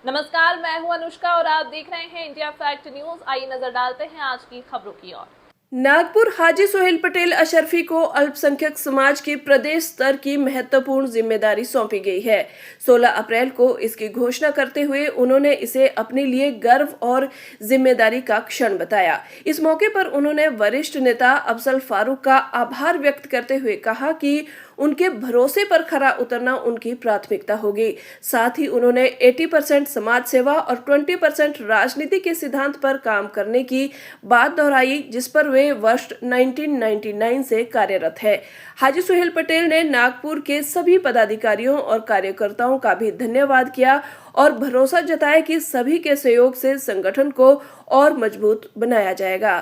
नमस्कार, मैं हूं अनुष्का और आप देख रहे हैं इंडिया फैक्ट न्यूज। आइए नजर डालते हैं आज की खबरों की ओर। नागपुर हाजी सोहेल पटेल अशरफी को अल्पसंख्यक समाज की प्रदेश स्तर की महत्वपूर्ण जिम्मेदारी सौंपी गई है। 16 अप्रैल को इसकी घोषणा करते हुए उन्होंने इसे अपने लिए गर्व और जिम्मेदारी का क्षण बताया। इस मौके पर उन्होंने वरिष्ठ नेता अफजल फारूक का आभार व्यक्त करते हुए कहा कि उनके भरोसे पर खरा उतरना उनकी प्राथमिकता होगी। साथ ही उन्होंने 80% समाज सेवा और 20% राजनीति के सिद्धांत पर काम करने की बात दोहराई, जिस पर वे वर्ष 1999 से कार्यरत है। हाजी सोहेल पटेल ने नागपुर के सभी पदाधिकारियों और कार्यकर्ताओं का भी धन्यवाद किया और भरोसा जताया कि सभी के सहयोग से संगठन को और मजबूत बनाया जाएगा।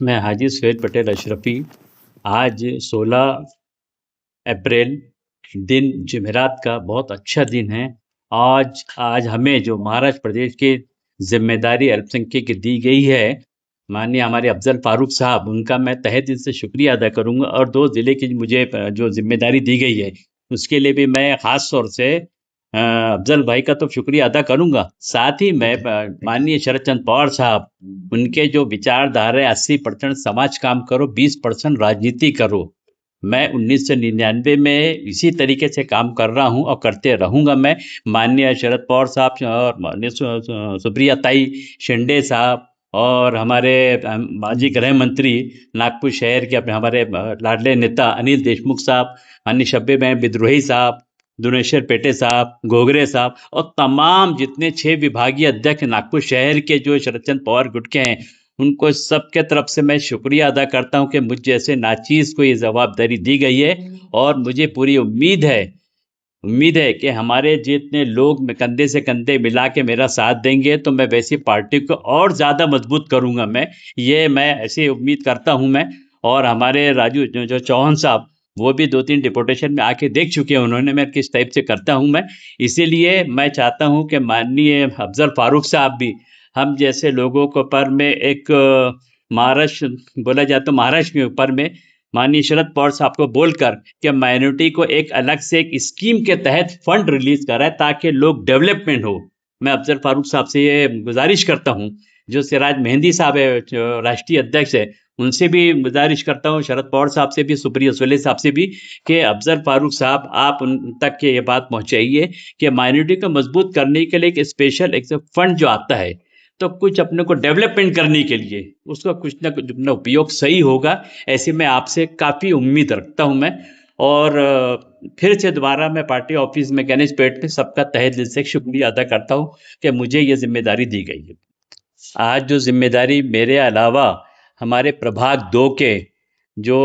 मैं हाजी सोहेल पटेल अशरफी आज 16 अप्रैल दिन जुमेरात का बहुत अच्छा दिन है। आज हमें जो महाराष्ट्र प्रदेश की जिम्मेदारी अल्पसंख्यक की दी गई है, माननीय हमारे अफजल फारूक साहब, उनका मैं तहे दिल से शुक्रिया अदा करूंगा। और 2 ज़िले की मुझे जो जिम्मेदारी दी गई है उसके लिए भी मैं ख़ास तौर से अफजल भाई का तो शुक्रिया अदा करूंगा। साथ ही मैं माननीय शरद चंद्र पवार साहब, उनके जो विचारधारा है 80% समाज काम करो, 20% राजनीति करो, मैं 1999 में इसी तरीके से काम कर रहा हूं और करते रहूंगा। मैं माननीय शरद पवार साहब और माननीय सुप्रिया ताई शिंदे साहब और हमारे माजी गृह मंत्री नागपुर शहर के अपने हमारे लाडले नेता अनिल देशमुख साहब, माननीय शब्बे बहन विद्रोही साहब, दुनेश्वर पेटे साहब, घोगरे साहब और तमाम जितने 6 विभागीय अध्यक्ष नागपुर शहर के जो शरद चंद्र पवार गुट के हैं, उनको सबके तरफ से मैं शुक्रिया अदा करता हूं कि मुझ जैसे नाचीज को ये जवाबदारी दी गई है। और मुझे पूरी उम्मीद है कि हमारे जितने लोग कंधे से कंधे मिला के मेरा साथ देंगे तो मैं वैसी पार्टी को और ज़्यादा मजबूत करूंगा। मैं ऐसी उम्मीद करता हूं मैं। और हमारे राजू जो चौहान साहब, वो भी 2-3 डिपुटेशन में आके देख चुके हैं उन्होंने मैं किस टाइप से करता हूं मैं। इसीलिए मैं चाहता हूं कि माननीय अफजल फारूक साहब भी हम जैसे लोगों को पर में एक महाराष्ट्र बोला जाए तो महाराष्ट्र के ऊपर में माननीय शरद पवार साहब को बोलकर कि माइनॉरिटी को एक अलग से एक स्कीम के तहत फंड रिलीज कराए ताकि लोग डेवलपमेंट हो। मैं अफजल फारूक साहब से ये गुजारिश करता हूँ, जो सिराज मेहंदी साहब है जो राष्ट्रीय अध्यक्ष है, उनसे भी गुजारिश करता हूँ, शरद पवार साहब से भी, सुप्रिया सुले साहब से भी, कि अफजल फारूक साहब आप उन तक के ये बात पहुंचाइए कि माइनॉरिटी को मजबूत करने के लिए एक स्पेशल एक फंड जो आता है, तो कुछ अपने को डेवलपमेंट करने के लिए उसका कुछ ना कुछ अपना उपयोग सही होगा। ऐसे में आपसे काफ़ी उम्मीद रखता हूं मैं। और फिर से दोबारा मैं पार्टी ऑफिस में गणेशपेट में सबका तहे दिल से शुक्रिया अदा करता हूं कि मुझे ये जिम्मेदारी दी गई है। आज जो जिम्मेदारी मेरे अलावा हमारे प्रभाग 2 के जो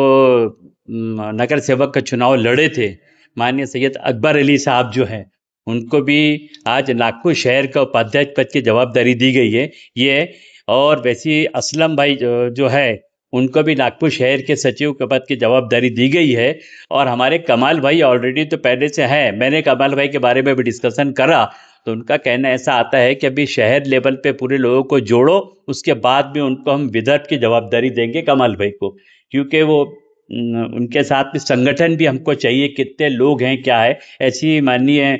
नगर सेवक का चुनाव लड़े थे, माननीय सैयद अकबर अली साहब जो हैं, उनको भी आज नागपुर शहर का उपाध्यक्ष पद की जवाबदारी दी गई है ये। और वैसे असलम भाई जो है, उनको भी नागपुर शहर के सचिव के पद की जवाबदारी दी गई है। और हमारे कमाल भाई ऑलरेडी तो पहले से हैं, मैंने कमाल भाई के बारे में भी डिस्कशन करा, तो उनका कहना ऐसा आता है कि अभी शहर लेवल पे पूरे लोगों को जोड़ो, उसके बाद में उनको हम विदर्भ की जवाबदारी देंगे कमाल भाई को, क्योंकि वो उनके साथ में संगठन भी हमको चाहिए, कितने लोग हैं क्या है। ऐसी माननीय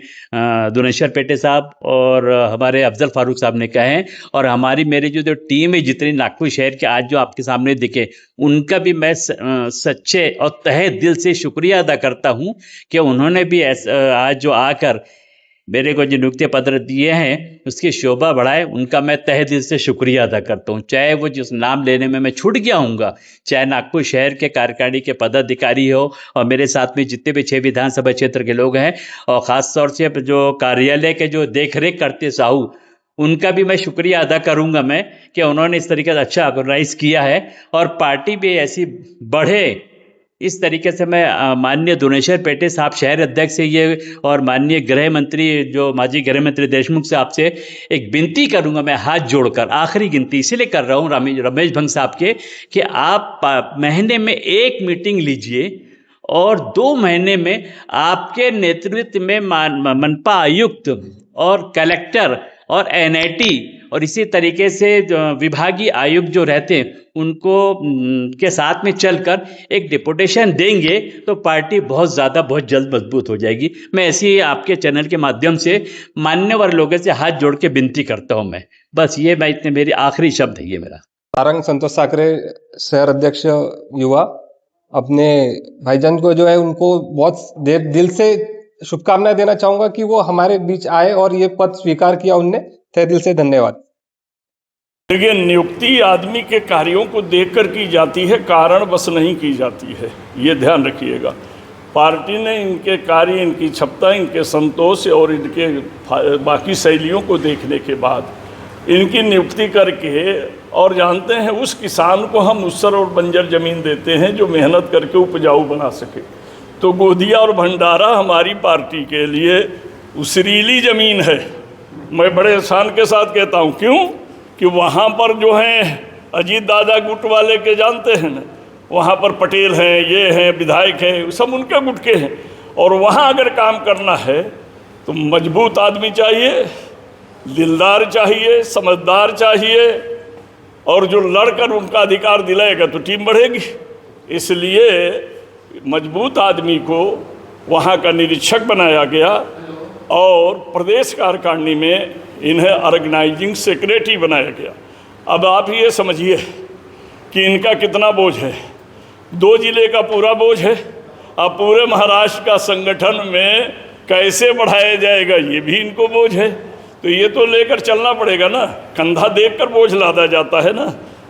दुनेश्वर पेटे साहब और हमारे अफजल फारूक साहब ने कहे हैं। और हमारी मेरी जो टीम है जितनी नागपुर शहर के आज जो आपके सामने दिखे, उनका भी मैं सच्चे और तहे दिल से शुक्रिया अदा करता हूं कि उन्होंने भी आज जो आकर मेरे को जो नियुक्ति पत्र दिए हैं उसकी शोभा बढ़ाए, उनका मैं तहे दिल से शुक्रिया अदा करता हूँ। चाहे वो जिस नाम लेने में मैं छूट गया हूँगा, चाहे नागपुर शहर के कार्यकारिणी के पदाधिकारी हो और मेरे साथ में जितने भी 6 विधानसभा क्षेत्र के लोग हैं, और ख़ास तौर से जो कार्यालय के जो देख रेख करते साहू, उनका भी मैं शुक्रिया अदा करूँगा मैं कि उन्होंने इस तरीके से अच्छा ऑर्गेनाइज किया है और पार्टी भी ऐसी बढ़े। इस तरीके से मैं माननीय दुनेश्वर पेटे साहब शहर अध्यक्ष से ये और माननीय गृह मंत्री जो माजी गृह मंत्री देशमुख साहब से एक विनती करूंगा, मैं हाथ जोड़कर, आखिरी गिनती इसीलिए कर रहा हूँ रमेश भंग साहब के, कि आप महीने में 1 मीटिंग लीजिए और 2 महीने में आपके नेतृत्व में मनपा आयुक्त और कलेक्टर और एनआईटी और इसी तरीके से विभागीय आयुक्त जो रहते हैं उनको के साथ में चलकर एक डिपुटेशन देंगे तो पार्टी बहुत ज़्यादा बहुत जल्द मजबूत हो जाएगी। मैं ऐसे ही आपके चैनल के माध्यम से मान्यवर लोगों से हाथ जोड़ के विनती करता हूँ। मैं बस ये मैं इतने मेरी आखिरी शब्द है ये मेरा। सारंग संतोष साकरे शहर अध्यक्ष युवा, अपने भाईजान को जो है उनको बहुत दिल से शुभकामनाएं देना चाहूंगा कि वो हमारे बीच आए और ये पद स्वीकार किया उनने। तहे दिल से धन्यवाद। देखिए, नियुक्ति आदमी के कार्यों को देखकर की जाती है, कारण बस नहीं की जाती है, ये ध्यान रखिएगा। पार्टी ने इनके कार्य, इनकी क्षमता, इनके संतोष और इनके बाकी शैलियों को देखने के बाद इनकी नियुक्ति करके, और जानते हैं उस किसान को हम उस्सर और बंजर ज़मीन देते हैं जो मेहनत करके उपजाऊ बना सके। तो गोदिया और भंडारा हमारी पार्टी के लिए उसरीली ज़मीन है। मैं बड़े एहसान के साथ कहता हूँ, क्यों कि वहाँ पर जो हैं अजीत दादा गुट वाले के जानते हैं ना, वहाँ पर पटेल हैं, ये हैं, विधायक हैं, सब उनके गुट के हैं। और वहाँ अगर काम करना है तो मजबूत आदमी चाहिए, दिलदार चाहिए, समझदार चाहिए, और जो लड़कर उनका अधिकार दिलाएगा तो टीम बढ़ेगी। इसलिए मजबूत आदमी को वहाँ का निरीक्षक बनाया गया और प्रदेश कार्यकारिणी में इन्हें ऑर्गेनाइजिंग सेक्रेटरी बनाया गया। अब आप ये समझिए कि इनका कितना बोझ है। 2 जिले का पूरा बोझ है। अब पूरे महाराष्ट्र का संगठन में कैसे बढ़ाया जाएगा ये भी इनको बोझ है। तो ये तो लेकर चलना पड़ेगा ना, कंधा देखकर बोझ लादा जाता है ना।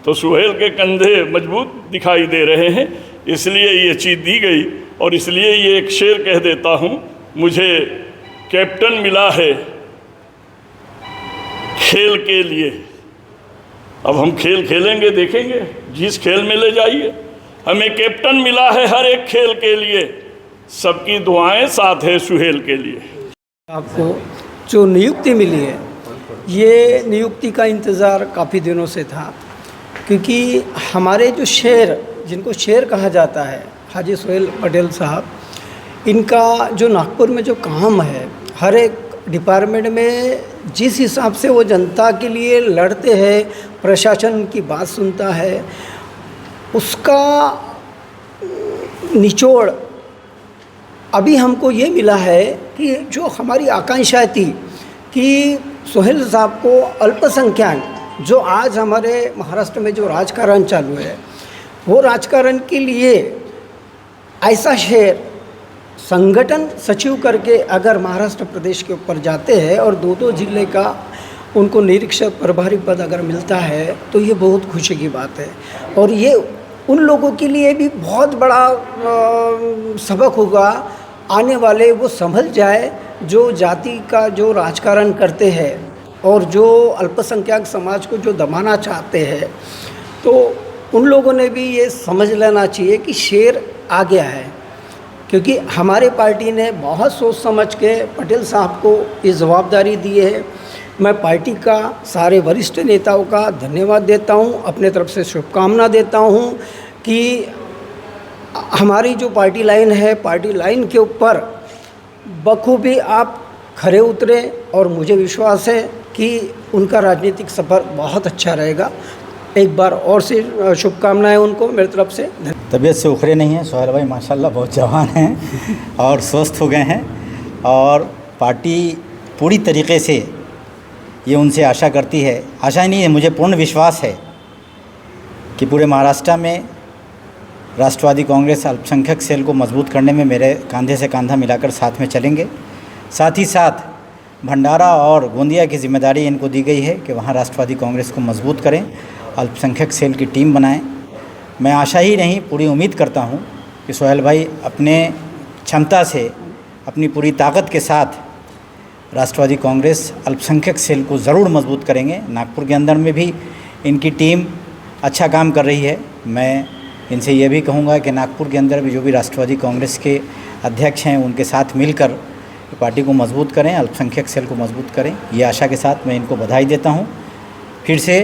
तो सुहेल के कंधे मजबूत दिखाई दे रहे हैं, इसलिए ये चीज़ दी गई। और इसलिए ये एक शेर कह देता हूँ, मुझे कैप्टन मिला है खेल के लिए। अब हम खेल खेलेंगे, देखेंगे, जिस खेल में ले जाइए। हमें कैप्टन मिला है हर एक खेल के लिए, सबकी दुआएं साथ है सुहेल के लिए। आपको जो नियुक्ति मिली है, ये नियुक्ति का इंतज़ार काफ़ी दिनों से था, क्योंकि हमारे जो शेर, जिनको शेर कहा जाता है, हाजी सोहेल पटेल साहब, इनका जो नागपुर में जो काम है, हर एक डिपार्टमेंट में जिस हिसाब से वो जनता के लिए लड़ते हैं, प्रशासन की बात सुनता है, उसका निचोड़ अभी हमको ये मिला है कि जो हमारी आकांक्षाएं थी कि सोहेल साहब को अल्पसंख्यक, जो आज हमारे महाराष्ट्र में जो राजकारण चालू है, वो राजकारण के लिए ऐसा शेर संगठन सचिव करके अगर महाराष्ट्र प्रदेश के ऊपर जाते हैं और 2-2 जिले का उनको निरीक्षक प्रभारी पद अगर मिलता है तो ये बहुत खुशी की बात है। और ये उन लोगों के लिए भी बहुत बड़ा सबक होगा, आने वाले वो समझ जाए जो जाति का जो राजकारण करते हैं और जो अल्पसंख्यक समाज को जो दबाना चाहते हैं, तो उन लोगों ने भी ये समझ लेना चाहिए कि शेर आ गया है। क्योंकि हमारे पार्टी ने बहुत सोच समझ के पटेल साहब को ये जवाबदारी दी है। मैं पार्टी का सारे वरिष्ठ नेताओं का धन्यवाद देता हूँ, अपने तरफ से शुभकामना देता हूँ कि हमारी जो पार्टी लाइन है, पार्टी लाइन के ऊपर बखूबी आप खरे उतरे और मुझे विश्वास है कि उनका राजनीतिक सफ़र बहुत अच्छा रहेगा। एक बार और से शुभकामनाएं उनको मेरी तरफ से। तबीयत से उखड़े नहीं हैं सोहेल भाई, माशाल्लाह बहुत जवान हैं और स्वस्थ हो गए हैं। और पार्टी पूरी तरीके से ये उनसे आशा करती है, आशा ही नहीं है, मुझे पूर्ण विश्वास है कि पूरे महाराष्ट्र में राष्ट्रवादी कांग्रेस अल्पसंख्यक सेल को मजबूत करने में मेरे कंधे से कंधा मिलाकर साथ में चलेंगे। साथ ही साथ भंडारा और गोंदिया की जिम्मेदारी इनको दी गई है कि वहाँ राष्ट्रवादी कांग्रेस को मजबूत करें, अल्पसंख्यक सेल की टीम बनाएं। मैं आशा ही नहीं, पूरी उम्मीद करता हूँ कि सोहेल भाई अपने क्षमता से, अपनी पूरी ताकत के साथ राष्ट्रवादी कांग्रेस अल्पसंख्यक सेल को ज़रूर मजबूत करेंगे। नागपुर के अंदर में भी इनकी टीम अच्छा काम कर रही है। मैं इनसे ये भी कहूँगा कि नागपुर के अंदर भी जो भी राष्ट्रवादी कांग्रेस के अध्यक्ष हैं उनके साथ मिलकर पार्टी को मजबूत करें, अल्पसंख्यक सेल को मजबूत करें। ये आशा के साथ मैं इनको बधाई देता हूँ फिर से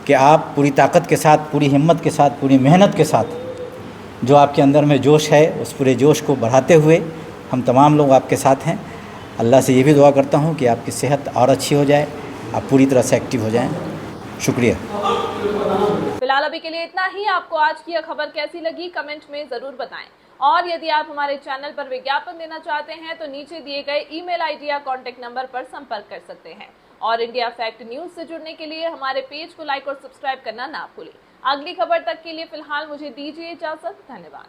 कि आप पूरी ताकत के साथ, पूरी हिम्मत के साथ, पूरी मेहनत के साथ जो आपके अंदर में जोश है उस पूरे जोश को बढ़ाते हुए हम तमाम लोग आपके साथ हैं। अल्लाह से ये भी दुआ करता हूँ कि आपकी सेहत और अच्छी हो जाए, आप पूरी तरह से एक्टिव हो जाएं। शुक्रिया। फिलहाल अभी के लिए इतना ही। आपको आज की यह खबर कैसी लगी कमेंट में जरूर बताएं। और यदि आप हमारे चैनल पर विज्ञापन देना चाहते हैं तो नीचे दिए गए ईमेल आईडी या कॉन्टैक्ट नंबर पर संपर्क कर सकते हैं। और इंडिया फैक्ट न्यूज से जुड़ने के लिए हमारे पेज को लाइक और सब्सक्राइब करना ना भूलें। अगली खबर तक के लिए फिलहाल मुझे दीजिए इजाजत। धन्यवाद।